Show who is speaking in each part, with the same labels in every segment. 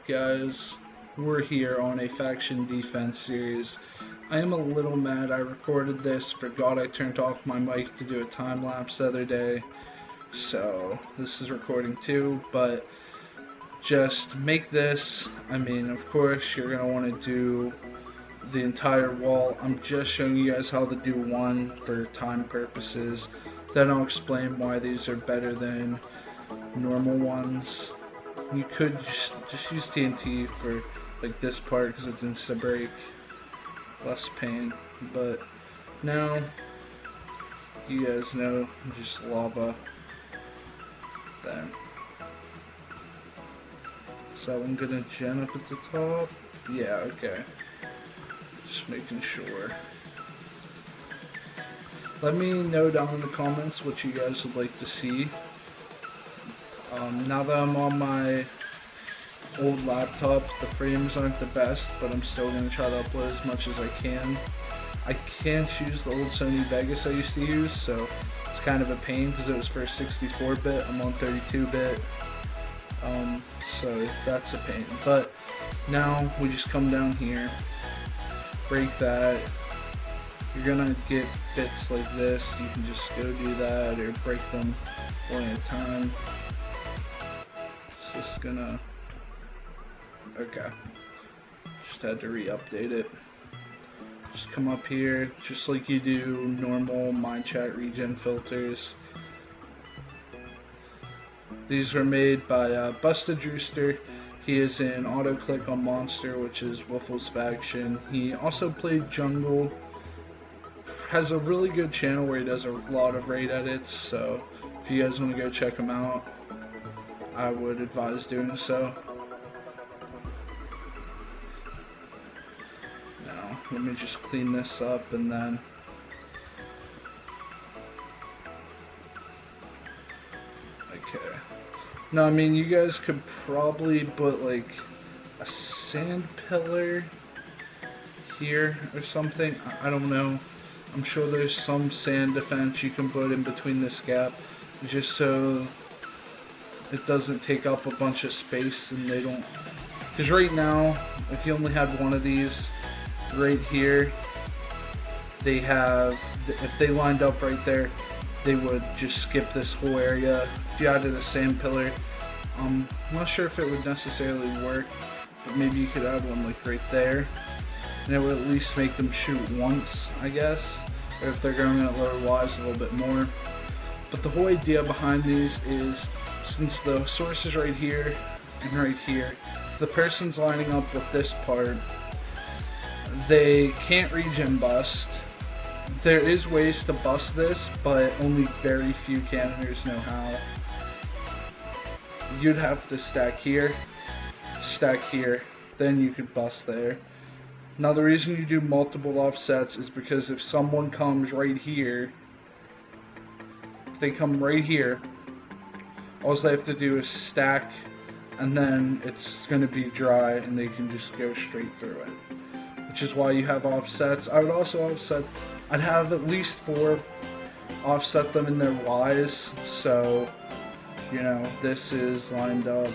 Speaker 1: up, guys? We're here on a faction defense series. I am a little mad I recorded this, forgot I turned off my mic to do a time lapse the other day, so this is recording too, but just make this, of course you're going to want to do the entire wall. I'm just showing you guys how to do one for time purposes, then I'll explain why these are better than normal ones. You could just use TNT for like this part because it's insta break, less pain. But now you guys know, just lava there. So I'm gonna gen up at the top. Yeah, okay. Just making sure. Let me know down in the comments what you guys would like to see. Now that I'm on my old laptop, the frames aren't the best, but I'm still going to try to upload as much as I can. I can't use the old Sony Vegas I used to use, so it's kind of a pain because it was for 64-bit. I'm on 32-bit, so that's a pain. But now we just come down here, break that. You're going to get bits like this. You can just go do that or break them one at a time. Just gonna, okay, just had to re-update it. Just come up here, just like you do normal mind chat regen filters. These were made by Busted Drewster. He is in auto click on Monster, which is Wiffle's faction. He also played jungle, has a really good channel where he does a lot of raid edits, so if you guys want to go check him out, I would advise doing so. Now, let me just clean this up and then okay. Now, you guys could probably put like a sand pillar here or something. I don't know. I'm sure there's some sand defense you can put in between this gap just so it doesn't take up a bunch of space and they don't, because right now if you only had one of these right here, they have, if they lined up right there, they would just skip this whole area. If you added a sand pillar, I'm not sure if it would necessarily work, but maybe you could add one like right there and it would at least make them shoot once, I guess, or if they're going at lower Ys, a little bit more. But the whole idea behind these is, since the source is right here and right here, if the person's lining up with this part, they can't regen bust. There is ways to bust this, but only very few cannoners know how. You'd have to stack here, then you could bust there. Now the reason you do multiple offsets is because if someone comes right here, if they come right here, all they have to do is stack, and then it's going to be dry and they can just go straight through it, which is why you have offsets. I would also offset, I'd have at least 4 offset them in their Ys, so you know, this is lined up,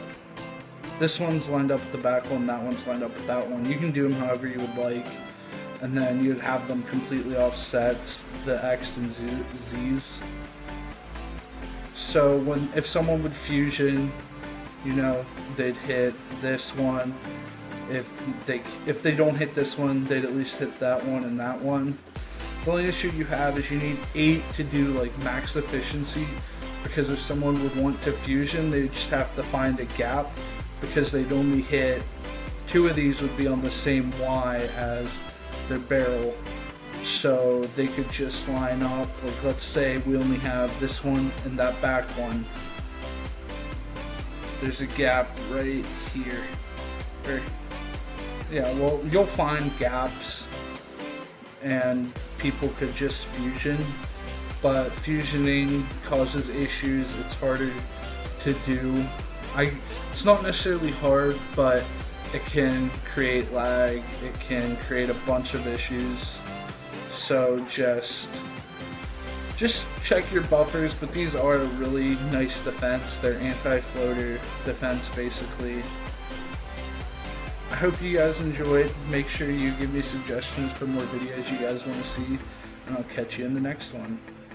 Speaker 1: this one's lined up with the back one, that one's lined up with that one. You can do them however you would like, and then you'd have them completely offset, the X and Z's. So if someone would fusion, you know, they'd hit this one. If they don't hit this one, they'd at least hit that one and that one. The only issue you have is you need 8 to do like max efficiency, because if someone would want to fusion, they just have to find a gap, because they'd only hit 2 of these would be on the same Y as their barrel. So they could just line up, like let's say we only have this one and that back one. There's a gap right here. Yeah, well, you'll find gaps and people could just fusion, but fusioning causes issues. It's harder to do. It's not necessarily hard, but it can create lag. It can create a bunch of issues. So just check your buffers, but these are a really nice defense. They're anti-floater defense basically. hope you guys enjoyed. Make sure you give me suggestions for more videos you guys want to see, and I'll catch you in the next one.